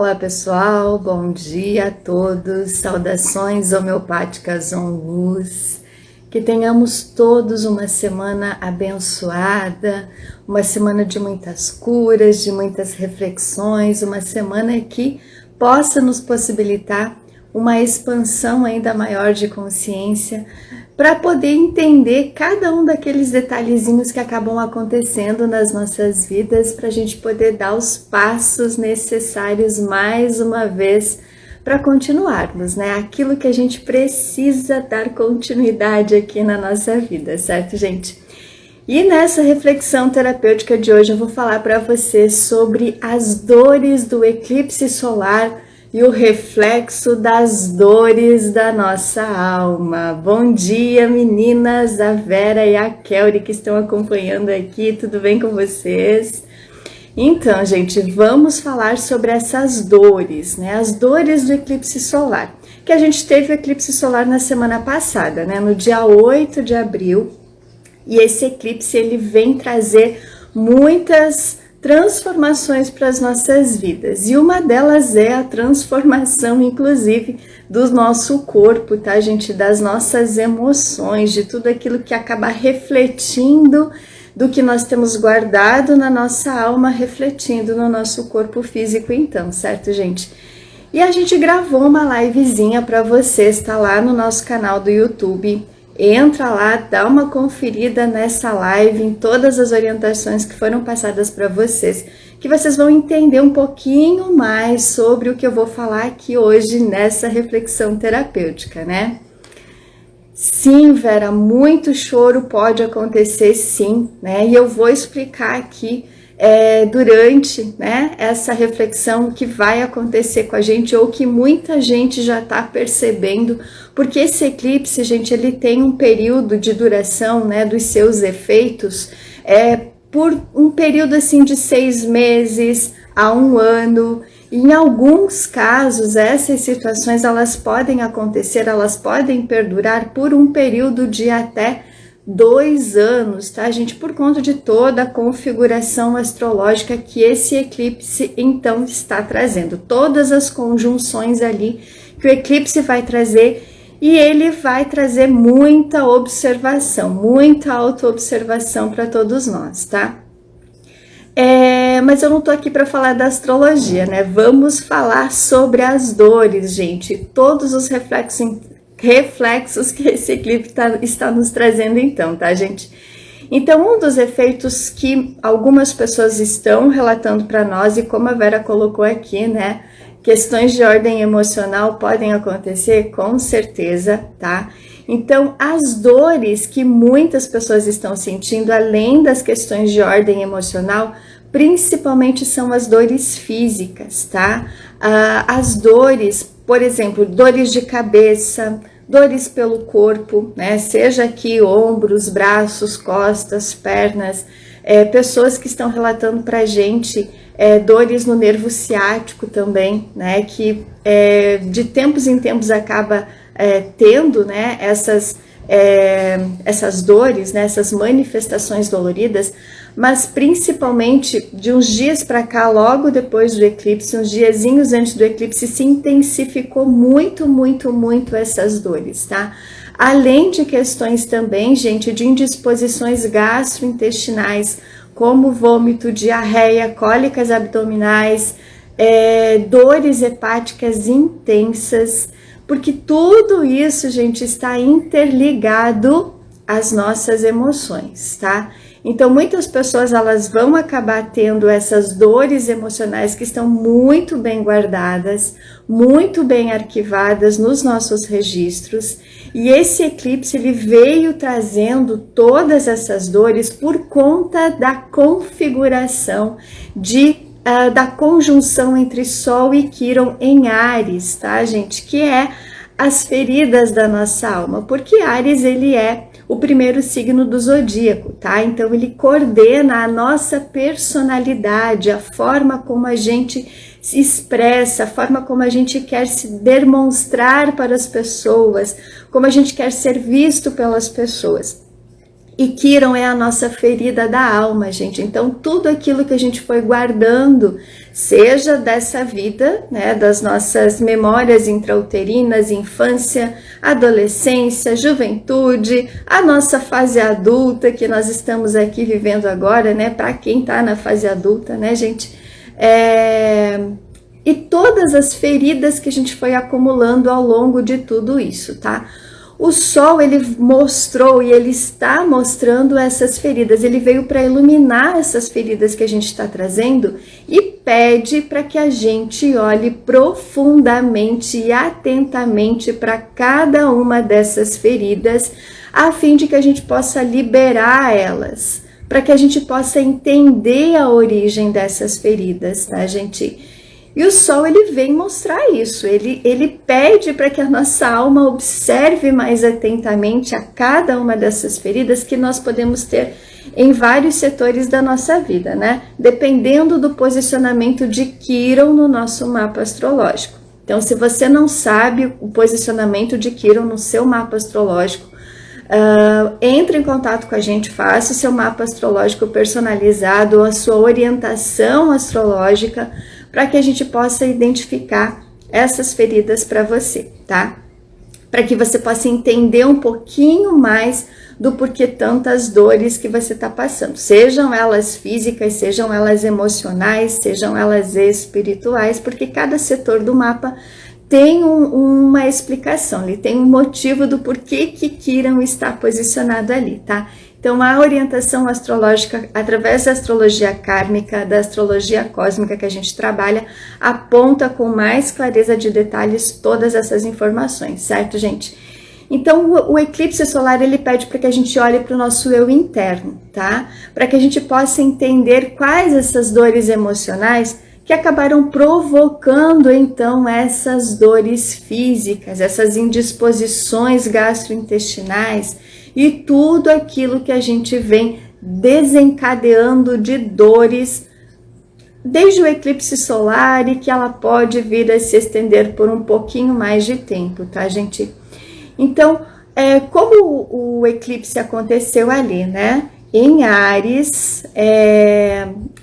Olá pessoal, bom dia a todos, saudações homeopáticas on luz, que tenhamos todos uma semana abençoada, uma semana de muitas curas, de muitas reflexões, uma semana que possa nos possibilitar uma expansão ainda maior de consciência para poder entender cada um daqueles detalhezinhos que acabam acontecendo nas nossas vidas, para a gente poder dar os passos necessários mais uma vez para continuarmos, né? Aquilo que a gente precisa dar continuidade aqui na nossa vida, certo, gente? E nessa reflexão terapêutica de hoje eu vou falar para você sobre as dores do eclipse solar e o reflexo das dores da nossa alma. Bom dia, meninas, a Vera e a Kelly que estão acompanhando aqui, tudo bem com vocês? Então, gente, vamos falar sobre essas dores, né? As dores do eclipse solar, que a gente teve o eclipse solar na semana passada, né? No dia 8 de abril, e esse eclipse ele vem trazer muitas transformações para as nossas vidas, e uma delas é a transformação, inclusive, do nosso corpo, tá, gente? Das nossas emoções, de tudo aquilo que acaba refletindo do que nós temos guardado na nossa alma, refletindo no nosso corpo físico, então, certo, gente? E a gente gravou uma livezinha para vocês, tá lá no nosso canal do YouTube. Entra lá, dá uma conferida nessa live, em todas as orientações que foram passadas para vocês, que vocês vão entender um pouquinho mais sobre o que eu vou falar aqui hoje nessa reflexão terapêutica, né? Sim, Vera, muito choro pode acontecer sim, né? E eu vou explicar aqui durante, né, essa reflexão que vai acontecer com a gente, ou que muita gente já está percebendo, porque esse eclipse, gente, ele tem um período de duração, né, dos seus efeitos, por um período assim de 6 meses a 1 ano. Em alguns casos, essas situações elas podem acontecer, elas podem perdurar por um período de até 2 anos, tá, gente? Por conta de toda a configuração astrológica que esse eclipse então está trazendo, todas as conjunções ali que o eclipse vai trazer, e ele vai trazer muita observação, muita autoobservação para todos nós, tá? Mas eu não tô aqui para falar da astrologia, né? Vamos falar sobre as dores, gente, todos os reflexos que esse eclipse está nos trazendo então, tá, gente? Então, um dos efeitos que algumas pessoas estão relatando para nós, e como a Vera colocou aqui, né, questões de ordem emocional podem acontecer com certeza, tá? Então, as dores que muitas pessoas estão sentindo, além das questões de ordem emocional, principalmente são as dores físicas, tá? As dores, por exemplo, dores de cabeça, dores pelo corpo, né? Seja aqui ombros, braços, costas, pernas, pessoas que estão relatando pra gente dores no nervo ciático também, né? Que de tempos em tempos acaba tendo, né, essas dores, né, essas manifestações doloridas, mas principalmente de uns dias para cá, logo depois do eclipse, uns diazinhos antes do eclipse, se intensificou muito, muito, muito essas dores, tá? Além de questões também, gente, de indisposições gastrointestinais, como vômito, diarreia, cólicas abdominais, dores hepáticas intensas, porque tudo isso, gente, está interligado às nossas emoções, tá? Então, muitas pessoas, elas vão acabar tendo essas dores emocionais que estão muito bem guardadas, muito bem arquivadas nos nossos registros, e esse eclipse, ele veio trazendo todas essas dores por conta da configuração da conjunção entre Sol e Quirón em Áries, tá, gente? Que é as feridas da nossa alma, porque Áries, ele é o primeiro signo do zodíaco, tá? Então, ele coordena a nossa personalidade, a forma como a gente se expressa, a forma como a gente quer se demonstrar para as pessoas, como a gente quer ser visto pelas pessoas. E Quiron é a nossa ferida da alma, gente. Então, tudo aquilo que a gente foi guardando, seja dessa vida, né, das nossas memórias intrauterinas, infância, adolescência, juventude, a nossa fase adulta, que nós estamos aqui vivendo agora, né, para quem está na fase adulta, né, gente? E todas as feridas que a gente foi acumulando ao longo de tudo isso, tá? O Sol, ele mostrou e ele está mostrando essas feridas, ele veio para iluminar essas feridas que a gente está trazendo e pede para que a gente olhe profundamente e atentamente para cada uma dessas feridas, a fim de que a gente possa liberar elas, para que a gente possa entender a origem dessas feridas, tá, gente? E o Sol, ele vem mostrar isso, ele pede para que a nossa alma observe mais atentamente a cada uma dessas feridas que nós podemos ter em vários setores da nossa vida, né? Dependendo do posicionamento de Quiron no nosso mapa astrológico. Então, se você não sabe o posicionamento de Quiron no seu mapa astrológico, entre em contato com a gente, faça o seu mapa astrológico personalizado, a sua orientação astrológica, para que a gente possa identificar essas feridas para você, tá? Para que você possa entender um pouquinho mais do porquê tantas dores que você está passando, sejam elas físicas, sejam elas emocionais, sejam elas espirituais, porque cada setor do mapa tem uma explicação, ele tem um motivo do porquê que Quiron está posicionado ali, tá? Então, a orientação astrológica, através da astrologia kármica, da astrologia cósmica que a gente trabalha, aponta com mais clareza de detalhes todas essas informações, certo, gente? Então, o eclipse solar, ele pede para que a gente olhe para o nosso eu interno, tá? Para que a gente possa entender quais essas dores emocionais que acabaram provocando, então, essas dores físicas, essas indisposições gastrointestinais, e tudo aquilo que a gente vem desencadeando de dores desde o eclipse solar e que ela pode vir a se estender por um pouquinho mais de tempo, tá, gente? Então, como o eclipse aconteceu ali, né, em Áries,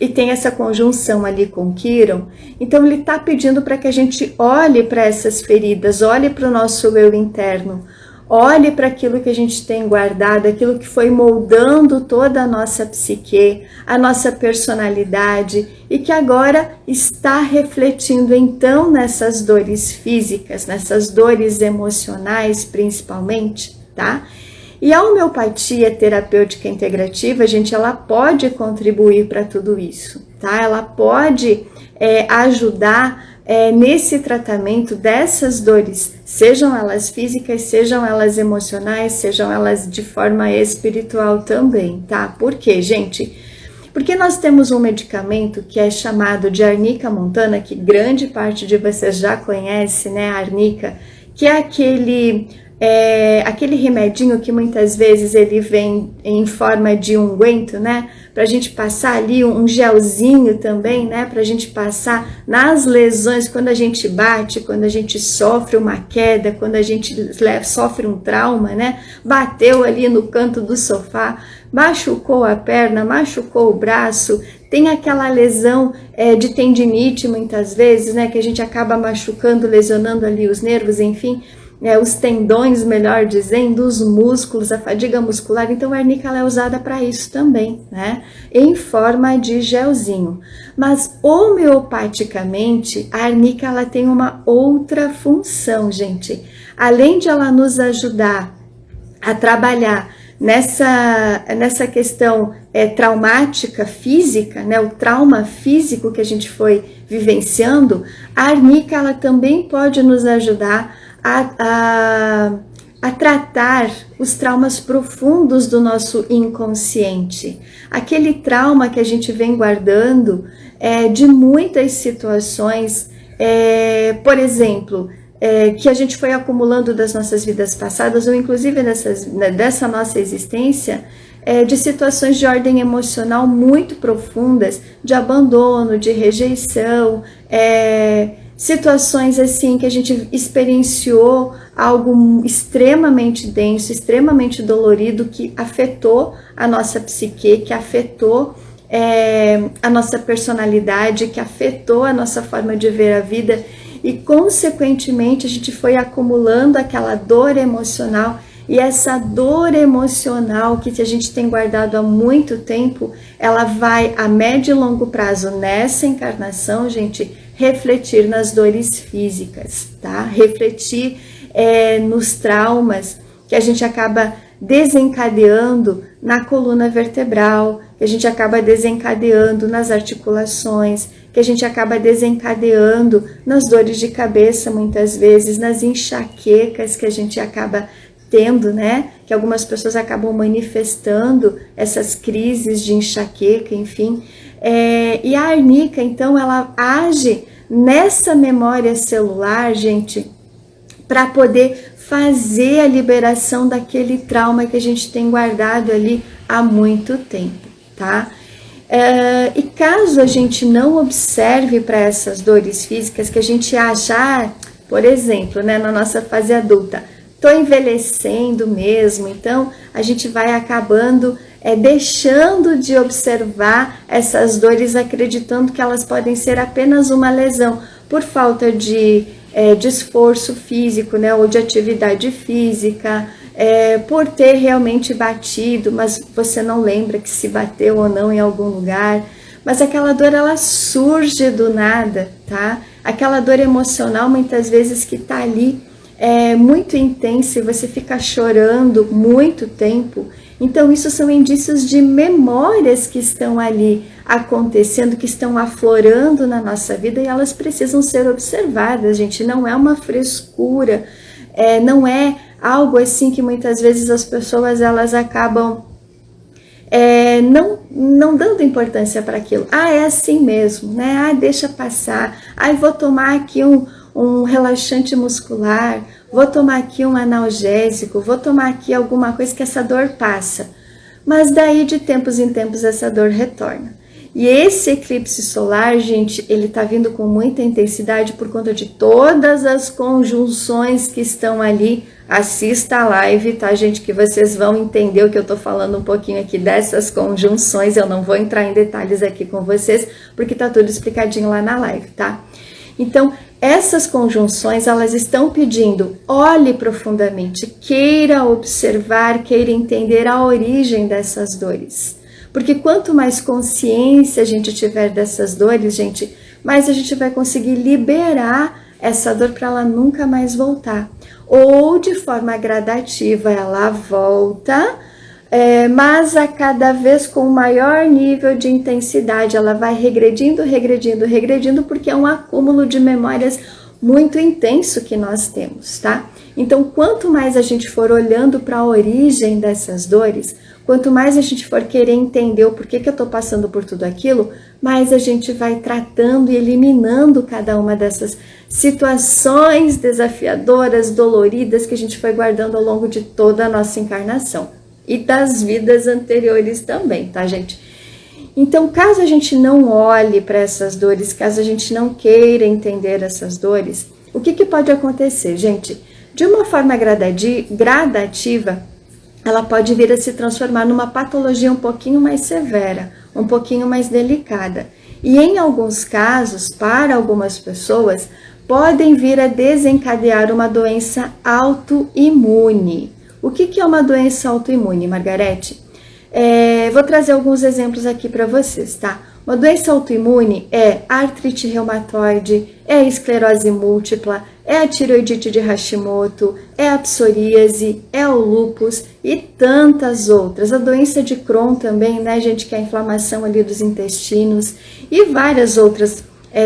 e tem essa conjunção ali com Quiron, então ele está pedindo para que a gente olhe para essas feridas, olhe para o nosso eu interno, olhe para aquilo que a gente tem guardado, aquilo que foi moldando toda a nossa psique, a nossa personalidade e que agora está refletindo então nessas dores físicas, nessas dores emocionais principalmente, tá? E a homeopatia terapêutica integrativa, gente, ela pode contribuir para tudo isso, tá? Ela pode ajudar nesse tratamento dessas dores, sejam elas físicas, sejam elas emocionais, sejam elas de forma espiritual também, tá? Por quê, gente? Porque nós temos um medicamento que é chamado de arnica montana, que grande parte de vocês já conhece, né, a arnica, que é aquele remedinho que muitas vezes ele vem em forma de unguento, né? Pra gente passar ali um gelzinho também, né? Pra gente passar nas lesões, quando a gente bate, quando a gente sofre uma queda, quando a gente sofre um trauma, né? Bateu ali no canto do sofá, machucou a perna, machucou o braço, tem aquela lesão de tendinite muitas vezes, né? Que a gente acaba machucando, lesionando ali os nervos, enfim. Os tendões, melhor dizendo, os músculos, a fadiga muscular. Então a arnica ela é usada para isso também, né? Em forma de gelzinho. Mas homeopaticamente a arnica ela tem uma outra função, gente. Além de ela nos ajudar a trabalhar nessa questão traumática física, né? O trauma físico que a gente foi vivenciando, a arnica ela também pode nos ajudar a tratar os traumas profundos do nosso inconsciente. Aquele trauma que a gente vem guardando de muitas situações, por exemplo, que a gente foi acumulando das nossas vidas passadas, ou inclusive dessa nossa existência, de situações de ordem emocional muito profundas, de abandono, de rejeição, situações assim que a gente experienciou algo extremamente denso, extremamente dolorido, que afetou a nossa psique, que afetou a nossa personalidade, que afetou a nossa forma de ver a vida, e consequentemente a gente foi acumulando aquela dor emocional, e essa dor emocional que a gente tem guardado há muito tempo, ela vai a médio e longo prazo nessa encarnação, gente, refletir nas dores físicas, tá? Refletir nos traumas que a gente acaba desencadeando na coluna vertebral, que a gente acaba desencadeando nas articulações, que a gente acaba desencadeando nas dores de cabeça muitas vezes, nas enxaquecas que a gente acaba tendo, né? Que algumas pessoas acabam manifestando essas crises de enxaqueca, enfim. E a arnica, então, ela age nessa memória celular, gente, para poder fazer a liberação daquele trauma que a gente tem guardado ali há muito tempo, tá? E caso a gente não observe para essas dores físicas, que a gente acha, por exemplo, né, na nossa fase adulta, tô envelhecendo mesmo, então a gente vai acabando deixando de observar essas dores, acreditando que elas podem ser apenas uma lesão, por falta de esforço físico, né, ou de atividade física, por ter realmente batido, mas você não lembra que se bateu ou não em algum lugar, mas aquela dor ela surge do nada, tá? Aquela dor emocional muitas vezes que tá ali muito intensa e você fica chorando muito tempo. Então isso são indícios de memórias que estão ali acontecendo, que estão aflorando na nossa vida, e elas precisam ser observadas, gente. Não é uma frescura, não é algo assim que muitas vezes as pessoas elas acabam não dando importância para aquilo. É assim mesmo, né? Deixa passar. Vou tomar aqui um relaxante muscular, vou tomar aqui um analgésico, vou tomar aqui alguma coisa que essa dor passa. Mas daí de tempos em tempos essa dor retorna. E esse eclipse solar, gente, ele tá vindo com muita intensidade por conta de todas as conjunções que estão ali. Assista a live, tá, gente, que vocês vão entender o que eu tô falando um pouquinho aqui dessas conjunções. Eu não vou entrar em detalhes aqui com vocês, porque tá tudo explicadinho lá na live, tá? Então, essas conjunções, elas estão pedindo, olhe profundamente, queira observar, queira entender a origem dessas dores. Porque quanto mais consciência a gente tiver dessas dores, gente, mais a gente vai conseguir liberar essa dor para ela nunca mais voltar. Ou de forma gradativa ela volta, mas a cada vez com maior nível de intensidade, ela vai regredindo, regredindo, regredindo, porque é um acúmulo de memórias muito intenso que nós temos, tá? Então, quanto mais a gente for olhando para a origem dessas dores, quanto mais a gente for querer entender o porquê que eu tô passando por tudo aquilo, mais a gente vai tratando e eliminando cada uma dessas situações desafiadoras, doloridas, que a gente foi guardando ao longo de toda a nossa encarnação. E das vidas anteriores também, tá, gente? Então, caso a gente não olhe para essas dores, caso a gente não queira entender essas dores, o que pode acontecer, gente? De uma forma gradativa, ela pode vir a se transformar numa patologia um pouquinho mais severa, um pouquinho mais delicada. E em alguns casos, para algumas pessoas, podem vir a desencadear uma doença autoimune. O que é uma doença autoimune, Margarete? Vou trazer alguns exemplos aqui para vocês, tá? Uma doença autoimune é artrite reumatoide, é a esclerose múltipla, é a tireoidite de Hashimoto, é a psoríase, é o lúpus e tantas outras. A doença de Crohn também, né, gente, que é a inflamação ali dos intestinos, e várias outras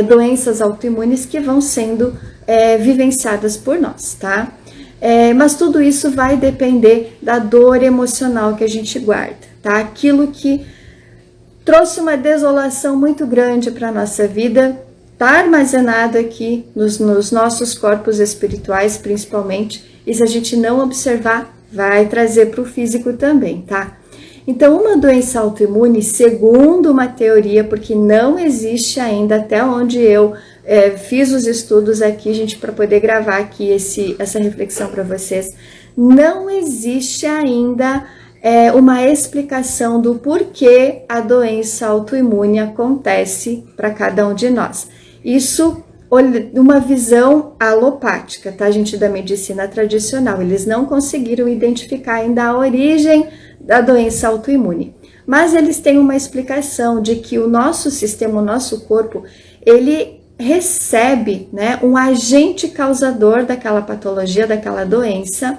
doenças autoimunes que vão sendo vivenciadas por nós, tá? Mas tudo isso vai depender da dor emocional que a gente guarda, tá? Aquilo que trouxe uma desolação muito grande para a nossa vida, está armazenado aqui nos nossos corpos espirituais, principalmente, e se a gente não observar, vai trazer para o físico também, tá? Então, uma doença autoimune, segundo uma teoria, porque não existe ainda, até onde eu fiz os estudos aqui, gente, para poder gravar aqui essa reflexão para vocês. Não existe ainda uma explicação do porquê a doença autoimune acontece para cada um de nós. Isso uma visão alopática, tá, gente, da medicina tradicional. Eles não conseguiram identificar ainda a origem da doença autoimune. Mas eles têm uma explicação de que o nosso sistema, o nosso corpo, ele recebe, né, um agente causador daquela patologia, daquela doença,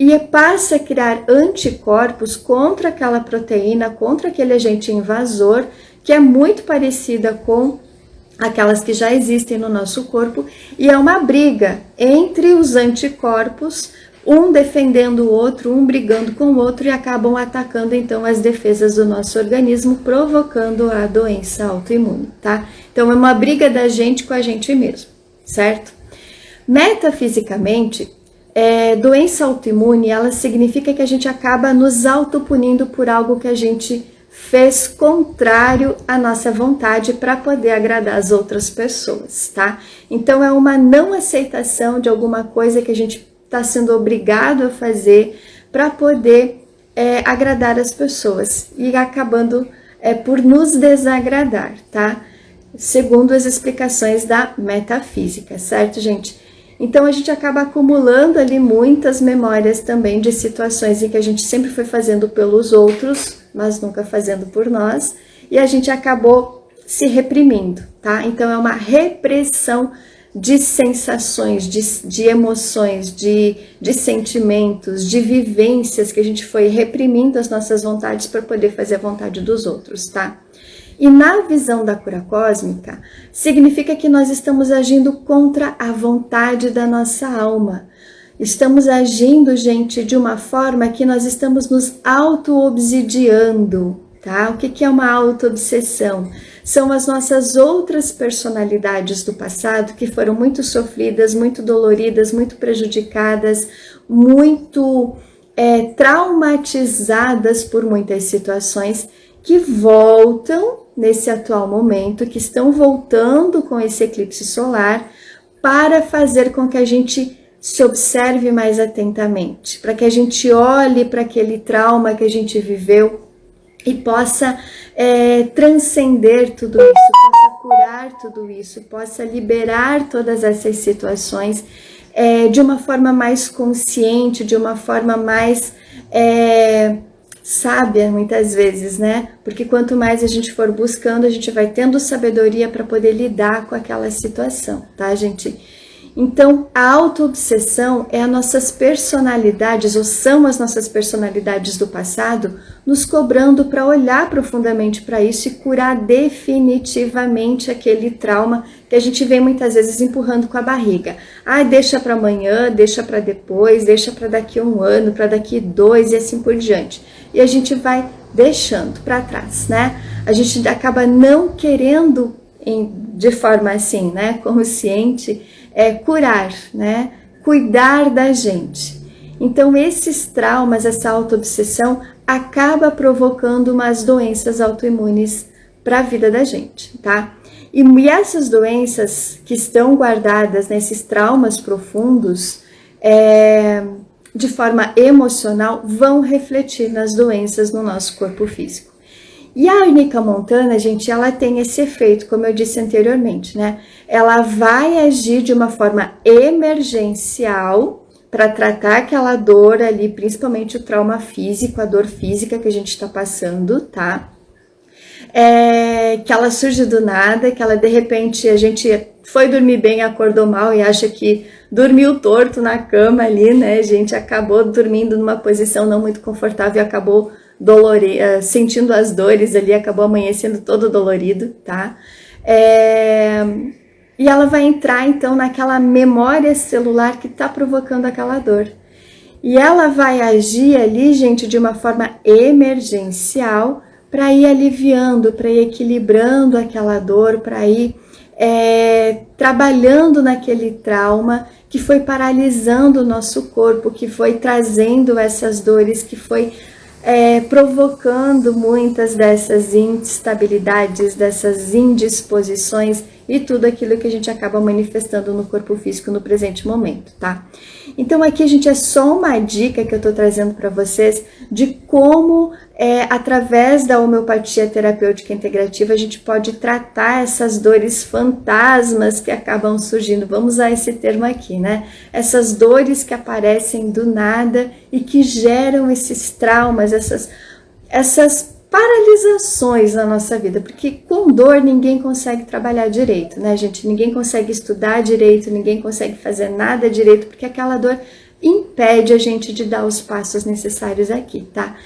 e passa a criar anticorpos contra aquela proteína, contra aquele agente invasor, que é muito parecida com aquelas que já existem no nosso corpo, e é uma briga entre os anticorpos, um defendendo o outro, um brigando com o outro, e acabam atacando então as defesas do nosso organismo, provocando a doença autoimune, tá? Então é uma briga da gente com a gente mesmo, certo? Metafisicamente, doença autoimune, ela significa que a gente acaba nos autopunindo por algo que a gente fez contrário à nossa vontade para poder agradar as outras pessoas, tá? Então é uma não aceitação de alguma coisa que a gente está sendo obrigado a fazer para poder agradar as pessoas e acabando por nos desagradar, tá? Segundo as explicações da metafísica, certo, gente? Então a gente acaba acumulando ali muitas memórias também de situações em que a gente sempre foi fazendo pelos outros, mas nunca fazendo por nós, e a gente acabou se reprimindo, tá? Então é uma repressão de sensações, de emoções, de sentimentos, de vivências que a gente foi reprimindo as nossas vontades para poder fazer a vontade dos outros, tá? E na visão da cura cósmica, significa que nós estamos agindo contra a vontade da nossa alma. Estamos agindo, gente, de uma forma que nós estamos nos auto-obsidiando, tá? O que é uma auto-obsessão? São as nossas outras personalidades do passado que foram muito sofridas, muito doloridas, muito prejudicadas, muito traumatizadas por muitas situações, que voltam nesse atual momento, que estão voltando com esse eclipse solar para fazer com que a gente se observe mais atentamente, para que a gente olhe para aquele trauma que a gente viveu e possa transcender tudo isso, possa curar tudo isso, possa liberar todas essas situações de uma forma mais consciente, de uma forma mais sábia, muitas vezes, né? Porque quanto mais a gente for buscando, a gente vai tendo sabedoria para poder lidar com aquela situação, tá, gente? Então, a auto-obsessão é as nossas personalidades, ou são as nossas personalidades do passado, nos cobrando para olhar profundamente para isso e curar definitivamente aquele trauma que a gente vem muitas vezes empurrando com a barriga. Ah, deixa para amanhã, deixa para depois, deixa para daqui a 1 ano, para daqui 2 e assim por diante. E a gente vai deixando para trás, né? A gente acaba não querendo, de forma assim, né, consciente, curar, né? Cuidar da gente. Então, esses traumas, essa auto-obsessão, acaba provocando umas doenças autoimunes para a vida da gente, tá? E essas doenças que estão guardadas nesses traumas profundos, de forma emocional, vão refletir nas doenças no nosso corpo físico. E a árnica montana, gente, ela tem esse efeito, como eu disse anteriormente, né? Ela vai agir de uma forma emergencial para tratar aquela dor ali, principalmente o trauma físico, a dor física que a gente está passando, tá? Que ela surge do nada, que ela de repente, a gente foi dormir bem, acordou mal e acha que dormiu torto na cama ali, né? A gente acabou dormindo numa posição não muito confortável e acabou sentindo as dores ali, acabou amanhecendo todo dolorido, tá? E ela vai entrar então naquela memória celular que tá provocando aquela dor. E ela vai agir ali, gente, de uma forma emergencial para ir aliviando, para ir equilibrando aquela dor, para ir trabalhando naquele trauma que foi paralisando o nosso corpo, que foi trazendo essas dores, que foi provocando muitas dessas instabilidades, dessas indisposições e tudo aquilo que a gente acaba manifestando no corpo físico no presente momento, tá? Então aqui, gente, é só uma dica que eu tô trazendo para vocês de como, através da homeopatia terapêutica integrativa, a gente pode tratar essas dores fantasmas que acabam surgindo. Vamos usar esse termo aqui, né? Essas dores que aparecem do nada e que geram esses traumas, essas paralisações na nossa vida, porque com dor ninguém consegue trabalhar direito, né, gente? Ninguém consegue estudar direito, ninguém consegue fazer nada direito, porque aquela dor impede a gente de dar os passos necessários aqui, tá?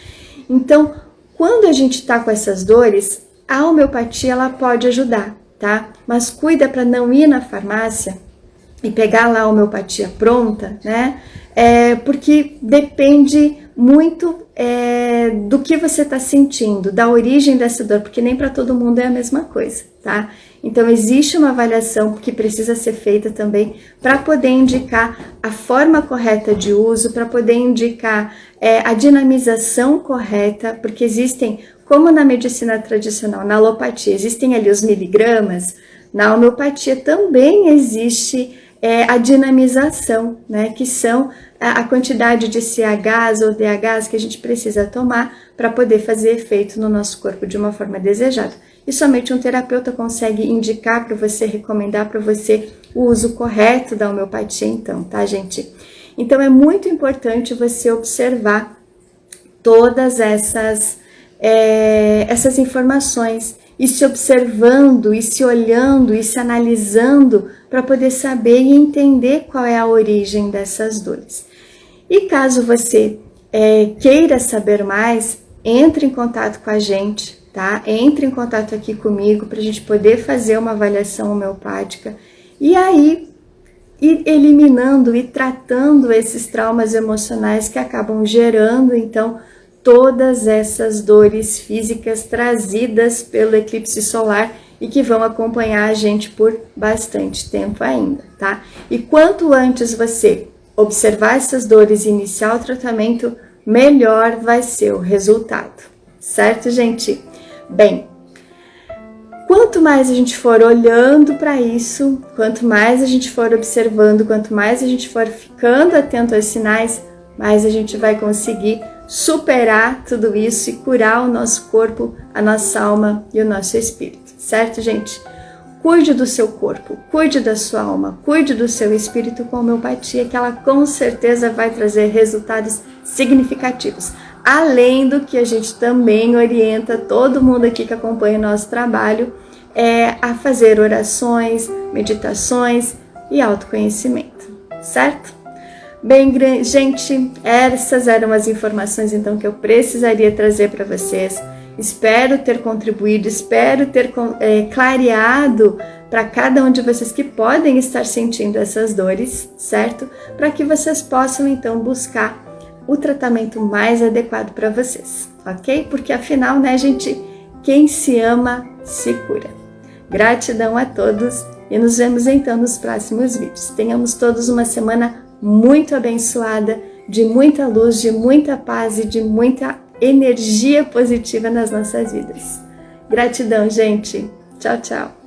Então, quando a gente tá com essas dores, a homeopatia ela pode ajudar, tá? Mas cuida para não ir na farmácia e pegar lá a homeopatia pronta, né? Porque depende muito do que você está sentindo, da origem dessa dor, porque nem para todo mundo é a mesma coisa, tá? Então existe uma avaliação que precisa ser feita também para poder indicar a forma correta de uso, para poder indicar a dinamização correta, porque existem, como na medicina tradicional, na alopatia, existem ali os miligramas, na homeopatia também existe a dinamização, né, que são a quantidade de CHs ou DHs que a gente precisa tomar para poder fazer efeito no nosso corpo de uma forma desejada. E somente um terapeuta consegue indicar para você, recomendar para você o uso correto da homeopatia, então, tá, gente? Então é muito importante você observar todas essas informações e se observando, e se olhando, e se analisando para poder saber e entender qual é a origem dessas dores. E caso você queira saber mais, entre em contato com a gente, tá? Entre em contato aqui comigo para a gente poder fazer uma avaliação homeopática e aí ir eliminando e tratando esses traumas emocionais que acabam gerando, então, todas essas dores físicas trazidas pelo eclipse solar e que vão acompanhar a gente por bastante tempo ainda, tá? E quanto antes você observar essas dores e iniciar o tratamento, melhor vai ser o resultado, certo, gente? Bem, quanto mais a gente for olhando para isso, quanto mais a gente for observando, quanto mais a gente for ficando atento aos sinais, mais a gente vai conseguir superar tudo isso e curar o nosso corpo, a nossa alma e o nosso espírito, certo, gente? Cuide do seu corpo, cuide da sua alma, cuide do seu espírito com homeopatia, que ela com certeza vai trazer resultados significativos. Além do que a gente também orienta todo mundo aqui que acompanha o nosso trabalho a fazer orações, meditações e autoconhecimento, certo? Bem, gente, essas eram as informações então que eu precisaria trazer para vocês. Espero ter contribuído, espero ter clareado para cada um de vocês que podem estar sentindo essas dores, certo? Para que vocês possam então buscar o tratamento mais adequado para vocês, ok? Porque afinal, né, gente, quem se ama se cura. Gratidão a todos e nos vemos então nos próximos vídeos. Tenhamos todos uma semana muito abençoada, de muita luz, de muita paz e de muita energia positiva nas nossas vidas. Gratidão, gente. Tchau, tchau.